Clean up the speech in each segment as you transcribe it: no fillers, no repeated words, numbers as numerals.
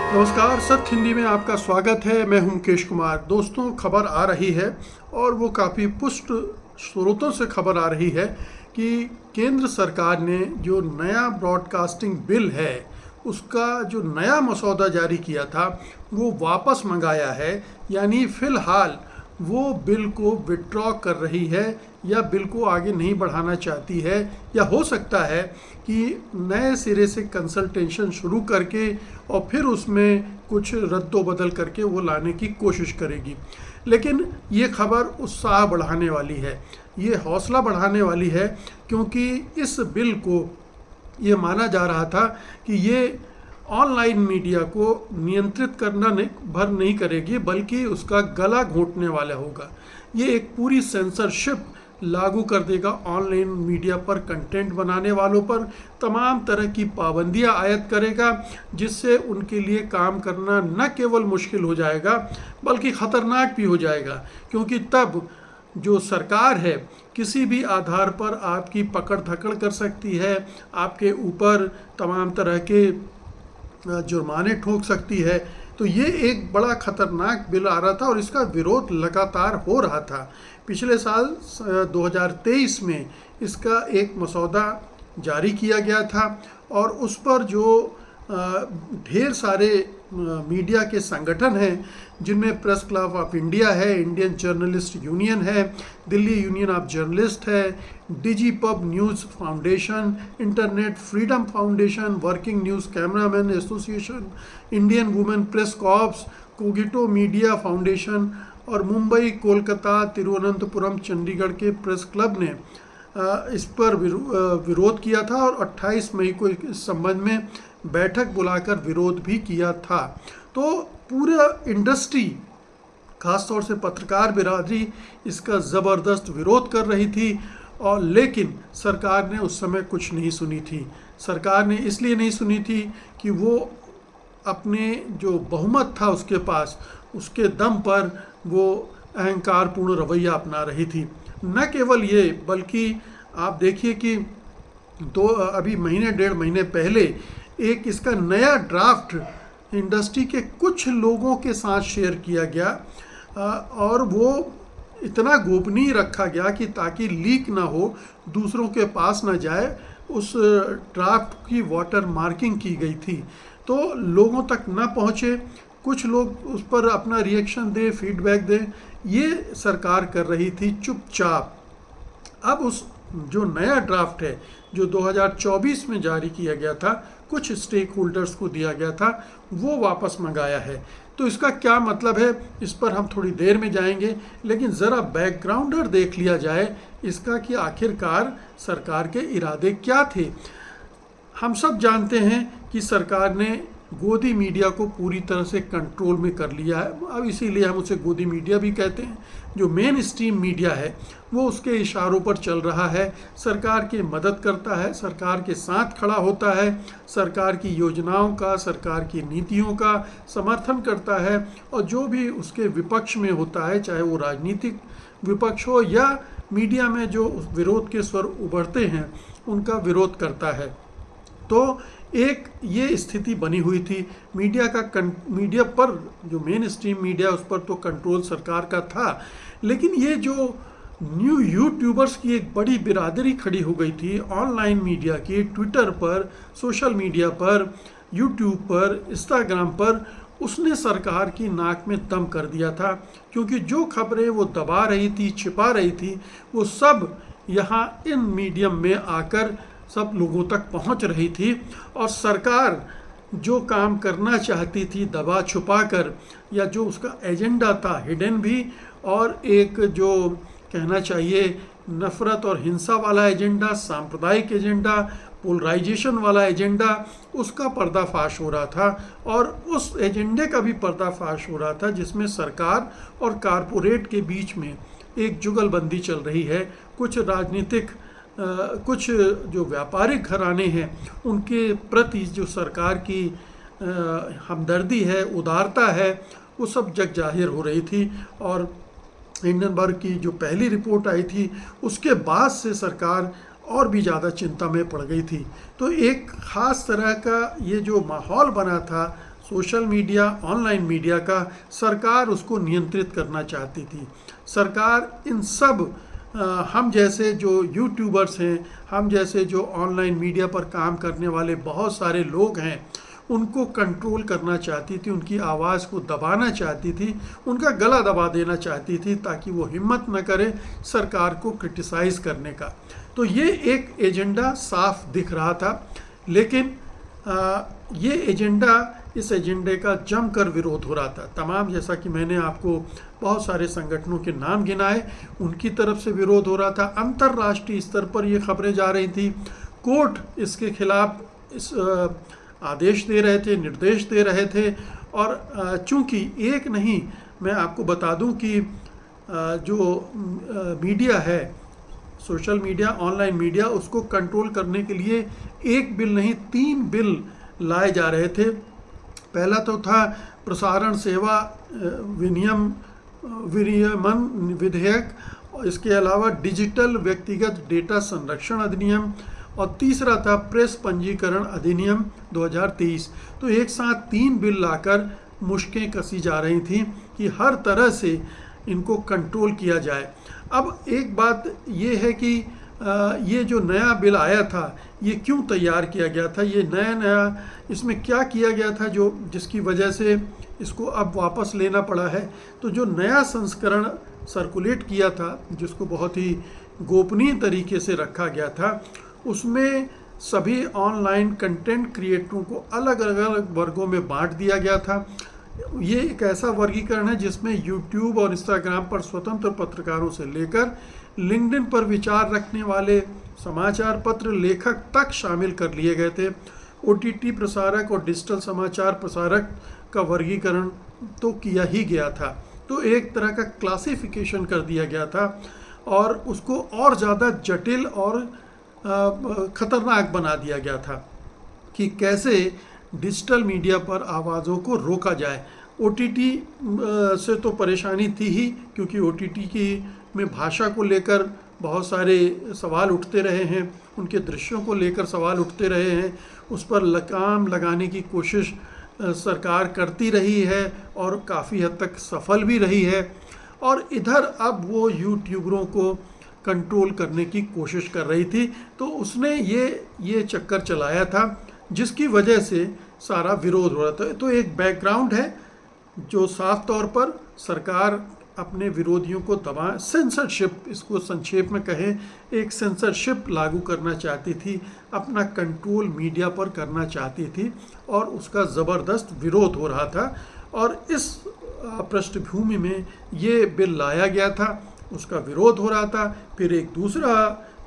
नमस्कार, सत्य हिंदी में आपका स्वागत है। मैं हूं मुकेश कुमार। दोस्तों, खबर आ रही है और वो काफ़ी पुष्ट स्रोतों से खबर आ रही है कि केंद्र सरकार ने जो नया ब्रॉडकास्टिंग बिल है उसका जो नया मसौदा जारी किया था वो वापस मंगाया है। यानी फ़िलहाल वो बिल को विड्रॉ कर रही है या बिल को आगे नहीं बढ़ाना चाहती है, या हो सकता है कि नए सिरे से कंसल्टेशन शुरू करके और फिर उसमें कुछ रद्दो बदल करके वो लाने की कोशिश करेगी। लेकिन ये खबर उत्साह बढ़ाने वाली है, ये हौसला बढ़ाने वाली है, क्योंकि इस बिल को ये माना जा रहा था कि ये ऑनलाइन मीडिया को नियंत्रित करना नहीं करेगी, बल्कि उसका गला घोंटने वाला होगा। ये एक पूरी सेंसरशिप लागू कर देगा ऑनलाइन मीडिया पर, कंटेंट बनाने वालों पर तमाम तरह की पाबंदियां आयद करेगा, जिससे उनके लिए काम करना न केवल मुश्किल हो जाएगा बल्कि ख़तरनाक भी हो जाएगा। क्योंकि तब जो सरकार है किसी भी आधार पर आपकी पकड़ धकड़ कर सकती है, आपके ऊपर तमाम तरह के जुर्माने ठोक सकती है। तो ये एक बड़ा ख़तरनाक बिल आ रहा था और इसका विरोध लगातार हो रहा था। पिछले साल 2023 में इसका एक मसौदा जारी किया गया था और उस पर जो ढेर सारे मीडिया के संगठन हैं, जिनमें प्रेस क्लब ऑफ इंडिया है, इंडियन जर्नलिस्ट यूनियन है, दिल्ली यूनियन ऑफ जर्नलिस्ट है, DigiPub news foundation, internet freedom foundation, working news cameraman association, Indian women press corps, Cogito media foundation और मुंबई, कोलकाता, तिरुवनंतपुरम, चंडीगढ़ के प्रेस क्लब ने इस पर विरोध किया था और 28 मई को इस संबंध में बैठक बुलाकर विरोध भी किया था। तो पूरा इंडस्ट्री, खासतौर से पत्रकार बिरादरी, इसका ज़बरदस्त विरोध कर रही थी। और लेकिन सरकार ने उस समय कुछ नहीं सुनी थी। सरकार ने इसलिए नहीं सुनी थी कि वो अपने जो बहुमत था उसके पास, उसके दम पर वो अहंकारपूर्ण रवैया अपना रही थी। न केवल ये, बल्कि आप देखिए कि अभी महीने डेढ़ महीने पहले एक इसका नया ड्राफ्ट इंडस्ट्री के कुछ लोगों के साथ शेयर किया गया और वो इतना गोपनीय रखा गया कि ताकि लीक ना हो, दूसरों के पास ना जाए। उस ड्राफ्ट की वाटर मार्किंग की गई थी तो लोगों तक ना पहुँचे, कुछ लोग उस पर अपना रिएक्शन दें, फीडबैक दें, ये सरकार कर रही थी चुपचाप। अब उस जो नया ड्राफ्ट है जो 2024 में जारी किया गया था, कुछ स्टेक होल्डर्स को दिया गया था, वो वापस मंगाया है। तो इसका क्या मतलब है, इस पर हम थोड़ी देर में जाएंगे, लेकिन ज़रा बैकग्राउंडर देख लिया जाए इसका कि आखिरकार सरकार के इरादे क्या थे। हम सब जानते हैं कि सरकार ने गोदी मीडिया को पूरी तरह से कंट्रोल में कर लिया है। अब इसीलिए हम उसे गोदी मीडिया भी कहते हैं। जो मेन स्ट्रीम मीडिया है वो उसके इशारों पर चल रहा है, सरकार की मदद करता है, सरकार के साथ खड़ा होता है, सरकार की योजनाओं का, सरकार की नीतियों का समर्थन करता है, और जो भी उसके विपक्ष में होता है, चाहे वो राजनीतिक विपक्ष हो या मीडिया में जो विरोध के स्वर उभरते हैं, उनका विरोध करता है। तो एक ये स्थिति बनी हुई थी। मीडिया पर जो मेन स्ट्रीम मीडिया, उस पर तो कंट्रोल सरकार का था, लेकिन ये जो न्यू यूट्यूबर्स की एक बड़ी बिरादरी खड़ी हो गई थी ऑनलाइन मीडिया की, ट्विटर पर, सोशल मीडिया पर, यूट्यूब पर, इंस्टाग्राम पर, उसने सरकार की नाक में दम कर दिया था। क्योंकि जो खबरें वो दबा रही थी, छिपा रही थी, वो सब यहाँ इन मीडियम में आकर सब लोगों तक पहुंच रही थी। और सरकार जो काम करना चाहती थी दबा छुपा कर, या जो उसका एजेंडा था हिडन भी, और एक जो कहना चाहिए नफ़रत और हिंसा वाला एजेंडा, सांप्रदायिक एजेंडा, पोलराइजेशन वाला एजेंडा, उसका पर्दाफाश हो रहा था। और उस एजेंडे का भी पर्दाफाश हो रहा था जिसमें सरकार और कारपोरेट के बीच में एक जुगलबंदी चल रही है। कुछ राजनीतिक कुछ जो व्यापारिक घराने हैं उनके प्रति जो सरकार की हमदर्दी है, उदारता है, वो सब जग जाहिर हो रही थी। और हिंडनबर्ग की जो पहली रिपोर्ट आई थी उसके बाद से सरकार और भी ज़्यादा चिंता में पड़ गई थी। तो एक ख़ास तरह का ये जो माहौल बना था सोशल मीडिया, ऑनलाइन मीडिया का सरकार उसको नियंत्रित करना चाहती थी। सरकार इन सब हम जैसे जो यूट्यूबर्स हैं, हम जैसे जो ऑनलाइन मीडिया पर काम करने वाले बहुत सारे लोग हैं, उनको कंट्रोल करना चाहती थी, उनकी आवाज़ को दबाना चाहती थी, उनका गला दबा देना चाहती थी ताकि वो हिम्मत न करे सरकार को क्रिटिसाइज़ करने का। तो ये एक एजेंडा साफ दिख रहा था। लेकिन ये एजेंडा, इस एजेंडे का जमकर विरोध हो रहा था। तमाम, जैसा कि मैंने आपको बहुत सारे संगठनों के नाम गिनाए, उनकी तरफ से विरोध हो रहा था। अंतर्राष्ट्रीय स्तर पर ये खबरें जा रही थी। कोर्ट इसके खिलाफ इस आदेश दे रहे थे, निर्देश दे रहे थे। और चूंकि एक नहीं, मैं आपको बता दूं कि जो मीडिया है, सोशल मीडिया, ऑनलाइन मीडिया, उसको कंट्रोल करने के लिए एक बिल नहीं 3 बिल लाए जा रहे थे। पहला तो था प्रसारण सेवा विनियमन विधेयक, और इसके अलावा डिजिटल व्यक्तिगत डेटा संरक्षण अधिनियम, और तीसरा था प्रेस पंजीकरण अधिनियम 2023। तो एक साथ 3 बिल लाकर मुश्कें कसी जा रही थी कि हर तरह से इनको कंट्रोल किया जाए। अब एक बात ये है कि ये जो नया बिल आया था, ये क्यों तैयार किया गया था, ये नया इसमें क्या किया गया था जो जिसकी वजह से इसको अब वापस लेना पड़ा है। तो जो नया संस्करण सर्कुलेट किया था, जिसको बहुत ही गोपनीय तरीके से रखा गया था, उसमें सभी ऑनलाइन कंटेंट क्रिएटरों को अलग अलग वर्गों में बांट दिया गया था। ये एक ऐसा वर्गीकरण है जिसमें यूट्यूब और इंस्टाग्राम पर स्वतंत्र पत्रकारों से लेकर लिंक्डइन पर विचार रखने वाले समाचार पत्र लेखक तक शामिल कर लिए गए थे। ओटीटी प्रसारक और डिजिटल समाचार प्रसारक का वर्गीकरण तो किया ही गया था। तो एक तरह का क्लासिफिकेशन कर दिया गया था और उसको और ज़्यादा जटिल और ख़तरनाक बना दिया गया था कि कैसे डिजिटल मीडिया पर आवाज़ों को रोका जाए। ओटीटी से तो परेशानी थी ही, क्योंकि ओटीटी की में भाषा को लेकर बहुत सारे सवाल उठते रहे हैं, उनके दृश्यों को लेकर सवाल उठते रहे हैं। उस पर लगाम लगाने की कोशिश सरकार करती रही है और काफ़ी हद तक सफल भी रही है। और इधर अब वो यूट्यूबरों को कंट्रोल करने की कोशिश कर रही थी। तो उसने ये चक्कर चलाया था जिसकी वजह से सारा विरोध हो रहा था। तो एक बैकग्राउंड है जो साफ तौर पर सरकार अपने विरोधियों को दबा, सेंसरशिप, इसको संक्षेप में कहें, एक सेंसरशिप लागू करना चाहती थी, अपना कंट्रोल मीडिया पर करना चाहती थी और उसका ज़बरदस्त विरोध हो रहा था। और इस पृष्ठभूमि में ये बिल लाया गया था, उसका विरोध हो रहा था। फिर एक दूसरा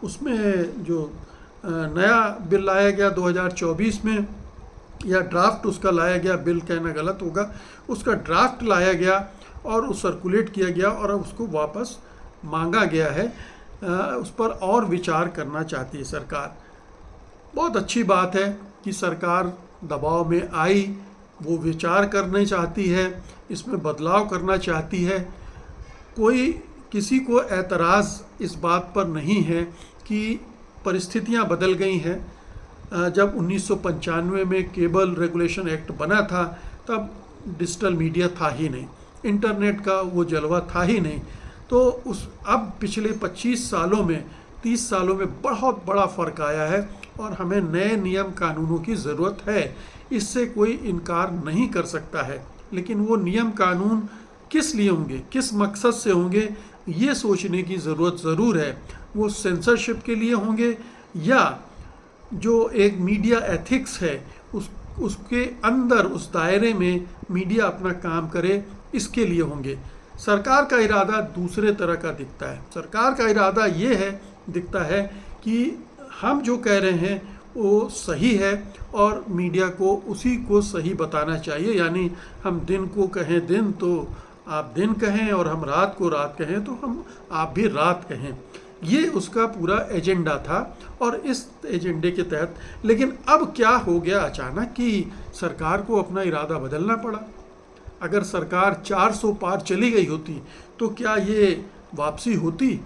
उसमें जो नया बिल लाया गया 2024 में, या ड्राफ्ट उसका लाया गया, बिल कहना गलत होगा, उसका ड्राफ्ट लाया गया और उस सर्कुलेट किया गया और अब उसको वापस मांगा गया है। उस पर और विचार करना चाहती है सरकार। बहुत अच्छी बात है कि सरकार दबाव में आई, वो विचार करना चाहती है, इसमें बदलाव करना चाहती है। किसी को एतराज़ इस बात पर नहीं है कि परिस्थितियां बदल गई हैं। जब 1995 में केबल रेगुलेशन एक्ट बना था तब डिजिटल मीडिया था ही नहीं, इंटरनेट का वो जलवा था ही नहीं। तो अब पिछले 25 सालों में, 30 सालों में बहुत बड़ा फ़र्क आया है और हमें नए नियम कानूनों की ज़रूरत है, इससे कोई इनकार नहीं कर सकता है। लेकिन वो नियम कानून किस लिए होंगे, किस मकसद से होंगे, ये सोचने की ज़रूरत ज़रूर है। वो सेंसरशिप के लिए होंगे या जो एक मीडिया एथिक्स है उसके अंदर, उस दायरे में मीडिया अपना काम करे, इसके लिए होंगे। सरकार का इरादा दूसरे तरह का दिखता है। सरकार का इरादा ये दिखता है कि हम जो कह रहे हैं वो सही है और मीडिया को उसी को सही बताना चाहिए। यानी हम दिन को कहें दिन तो आप दिन कहें, और हम रात को रात कहें तो आप भी रात कहें। ये उसका पूरा एजेंडा था और इस एजेंडे के तहत, लेकिन अब क्या हो गया अचानक कि सरकार को अपना इरादा बदलना पड़ा। अगर सरकार 400 पार चली गई होती तो क्या ये वापसी होती?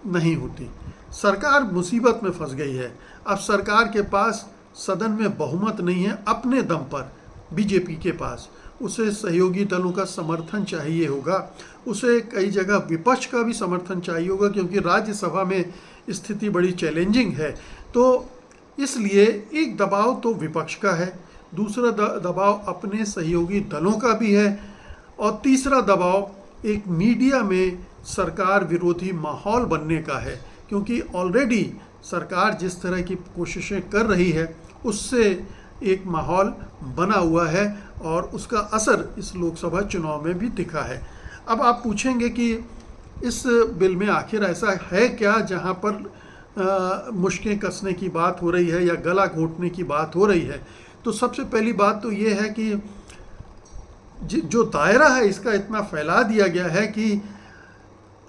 नहीं होती। सरकार मुसीबत में फंस गई है। अब सरकार के पास सदन में बहुमत नहीं है अपने दम पर, बीजेपी के पास, उसे सहयोगी दलों का समर्थन चाहिए होगा, उसे कई जगह विपक्ष का भी समर्थन चाहिए होगा, क्योंकि राज्यसभा में स्थिति बड़ी चैलेंजिंग है। तो इसलिए एक दबाव तो विपक्ष का है, दूसरा दबाव अपने सहयोगी दलों का भी है, और तीसरा दबाव एक मीडिया में सरकार विरोधी माहौल बनने का है, क्योंकि ऑलरेडी सरकार जिस तरह की कोशिशें कर रही है उससे एक माहौल बना हुआ है और उसका असर इस लोकसभा चुनाव में भी दिखा है। अब आप पूछेंगे कि इस बिल में आखिर ऐसा है क्या जहां पर मुश्कें कसने की बात हो रही है या गला घोंटने की बात हो रही है। तो सबसे पहली बात तो ये है कि जो दायरा है इसका इतना फैला दिया गया है कि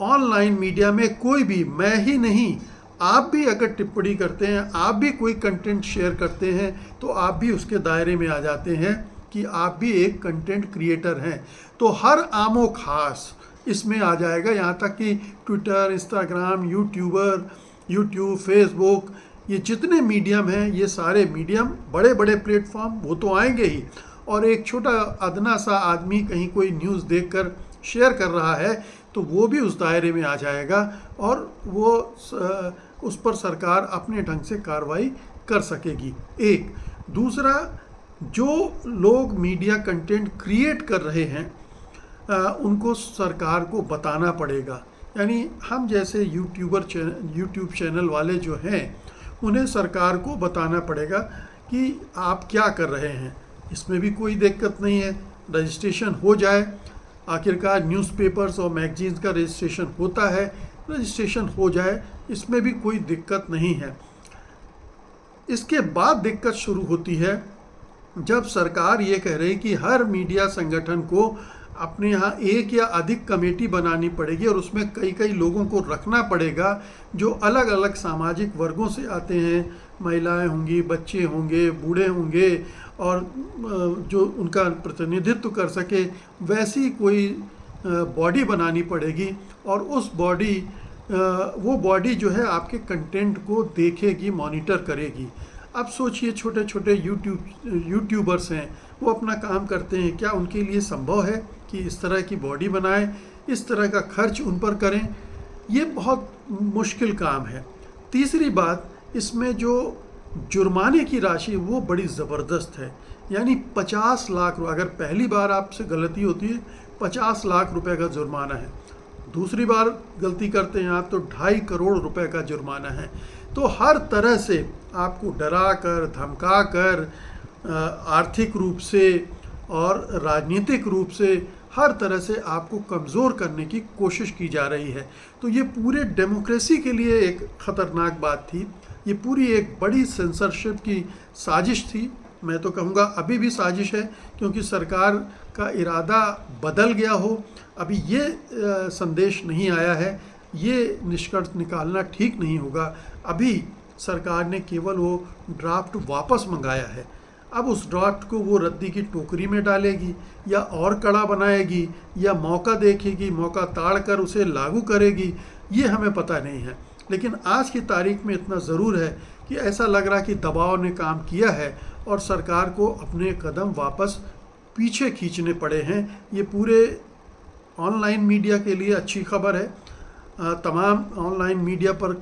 ऑनलाइन मीडिया में कोई भी, मैं ही नहीं, आप भी अगर टिप्पणी करते हैं, आप भी कोई कंटेंट शेयर करते हैं, तो आप भी उसके दायरे में आ जाते हैं कि आप भी एक कंटेंट क्रिएटर हैं। तो हर आमो खास इसमें आ जाएगा, यहाँ तक कि ट्विटर, इंस्टाग्राम, यूट्यूब, फेसबुक, ये जितने मीडियम हैं, ये सारे मीडियम, बड़े बड़े प्लेटफॉर्म, वो तो आएंगे ही। और एक छोटा अदना सा आदमी कहीं कोई न्यूज़ देखकर शेयर कर रहा है तो वो भी उस दायरे में आ जाएगा और वो उस पर सरकार अपने ढंग से कार्रवाई कर सकेगी। एक दूसरा, जो लोग मीडिया कंटेंट क्रिएट कर रहे हैं उनको सरकार को बताना पड़ेगा। यानी हम जैसे यूट्यूब चैनल वाले जो हैं उन्हें सरकार को बताना पड़ेगा कि आप क्या कर रहे हैं। इसमें भी कोई दिक्कत नहीं है, रजिस्ट्रेशन हो जाए। आखिरकार न्यूज़पेपर्स और मैगजीन्स का रजिस्ट्रेशन होता है, रजिस्ट्रेशन हो जाए, इसमें भी कोई दिक्कत नहीं है। इसके बाद दिक्कत शुरू होती है जब सरकार ये कह रही कि हर मीडिया संगठन को अपने यहाँ एक या अधिक कमेटी बनानी पड़ेगी और उसमें कई कई लोगों को रखना पड़ेगा जो अलग अलग सामाजिक वर्गों से आते हैं, महिलाएं होंगी, बच्चे होंगे, बूढ़े होंगे, और जो उनका प्रतिनिधित्व कर सके वैसी कोई बॉडी बनानी पड़ेगी। और उस वो बॉडी जो है आपके कंटेंट को देखेगी, मॉनिटर करेगी। अब सोचिए, छोटे छोटे यूट्यूबर्स हैं, वो अपना काम करते हैं, क्या उनके लिए संभव है कि इस तरह की बॉडी बनाएं, इस तरह का खर्च उन पर करें? ये बहुत मुश्किल काम है। तीसरी बात, इसमें जो जुर्माने की राशि वो बड़ी ज़बरदस्त है, यानी 50 लाख, अगर पहली बार आपसे गलती होती है 50 लाख रुपए का जुर्माना है, दूसरी बार गलती करते हैं आप तो 2.5 करोड़ रुपए का जुर्माना है। तो हर तरह से आपको डरा कर, धमका कर, आर्थिक रूप से और राजनीतिक रूप से हर तरह से आपको कमज़ोर करने की कोशिश की जा रही है। तो ये पूरे डेमोक्रेसी के लिए एक ख़तरनाक बात थी। ये पूरी एक बड़ी सेंसरशिप की साजिश थी। मैं तो कहूँगा अभी भी साजिश है, क्योंकि सरकार का इरादा बदल गया हो, अभी ये संदेश नहीं आया है, ये निष्कर्ष निकालना ठीक नहीं होगा। अभी सरकार ने केवल वो ड्राफ्ट वापस मंगाया है। अब उस ड्राफ्ट को वो रद्दी की टोकरी में डालेगी या और कड़ा बनाएगी या मौका देखेगी, मौका ताड़ कर उसे लागू करेगी, ये हमें पता नहीं है। लेकिन आज की तारीख में इतना ज़रूर है कि ऐसा लग रहा कि दबाव ने काम किया है और सरकार को अपने कदम वापस पीछे खींचने पड़े हैं। ये पूरे ऑनलाइन मीडिया के लिए अच्छी खबर है, तमाम ऑनलाइन मीडिया पर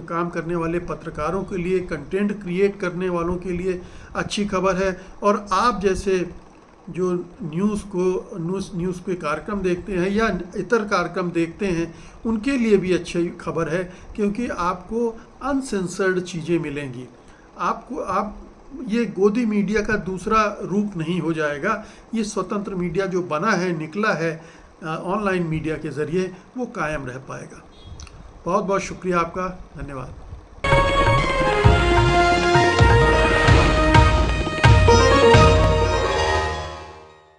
काम करने वाले पत्रकारों के लिए, कंटेंट क्रिएट करने वालों के लिए अच्छी खबर है, और आप जैसे जो न्यूज़ के कार्यक्रम देखते हैं या इतर कार्यक्रम देखते हैं उनके लिए भी अच्छी खबर है, क्योंकि आपको अनसेंसर्ड चीज़ें मिलेंगी। आप ये गोदी मीडिया का दूसरा रूप नहीं हो जाएगा। ये स्वतंत्र मीडिया जो बना है, निकला है ऑनलाइन मीडिया के ज़रिए, वो कायम रह पाएगा। बहुत बहुत शुक्रिया आपका, धन्यवाद।